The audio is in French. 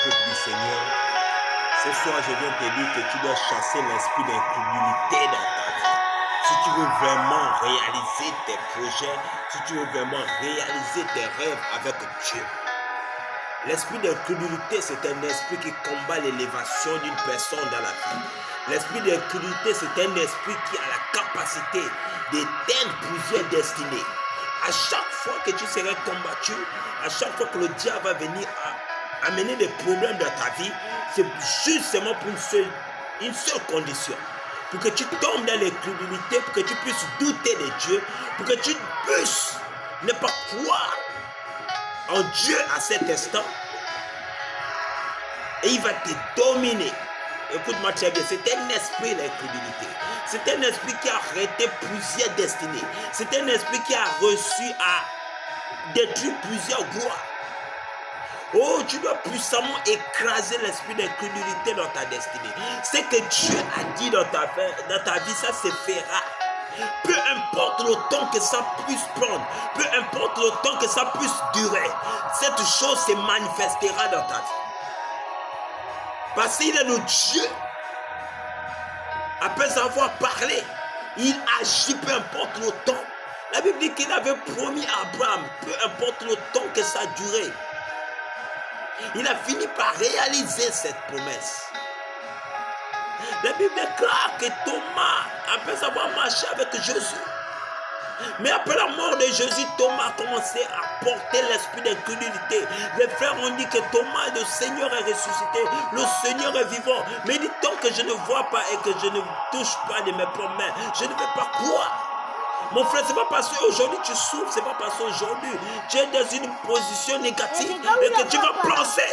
peuple du Seigneur, ce soir je viens te dire que tu dois chasser l'esprit d'incrédulité dans ta vie. Si tu veux vraiment réaliser tes projets, si tu veux vraiment réaliser tes rêves avec Dieu. L'esprit d'incrédulité, c'est un esprit qui combat l'élévation d'une personne dans la vie. L'esprit d'incrédulité, c'est un esprit qui a la capacité d'éteindre plusieurs destinées. À chaque fois que tu seras combattu, à chaque fois que le diable va venir amener des problèmes dans ta vie, c'est justement pour une seule condition. Pour que tu tombes dans l'incrédulité, pour que tu puisses douter de Dieu, pour que tu puisses ne pas croire en Dieu à cet instant, et il va te dominer. Écoute-moi très bien, c'est un esprit l'incrédulité. C'est un esprit qui a arrêté plusieurs destinées. C'est un esprit qui a reçu à détruire plusieurs gloires. Oh, tu dois puissamment écraser l'esprit d'incrédulité dans ta destinée. Ce que Dieu a dit dans ta vie, ça se fera. Peu importe le temps que ça puisse prendre, peu importe le temps que ça puisse durer, cette chose se manifestera dans ta vie. Parce qu'il est le Dieu. Après avoir parlé, il agit peu importe le temps. La Bible dit qu'il avait promis à Abraham, peu importe le temps que ça durait. Il a fini par réaliser cette promesse. La Bible déclare que Thomas, après avoir marché avec Jésus, mais après la mort de Jésus, Thomas a commencé à porter l'esprit d'incrédulité. Les frères ont dit que Thomas, le Seigneur est ressuscité, le Seigneur est vivant. Mais il dit, tant que je ne vois pas et que je ne touche pas de mes promesses, je ne vais pas croire. Mon frère, ce n'est pas parce qu'aujourd'hui tu souffres, ce n'est pas parce qu'aujourd'hui tu es dans une position négative et que tu vas penser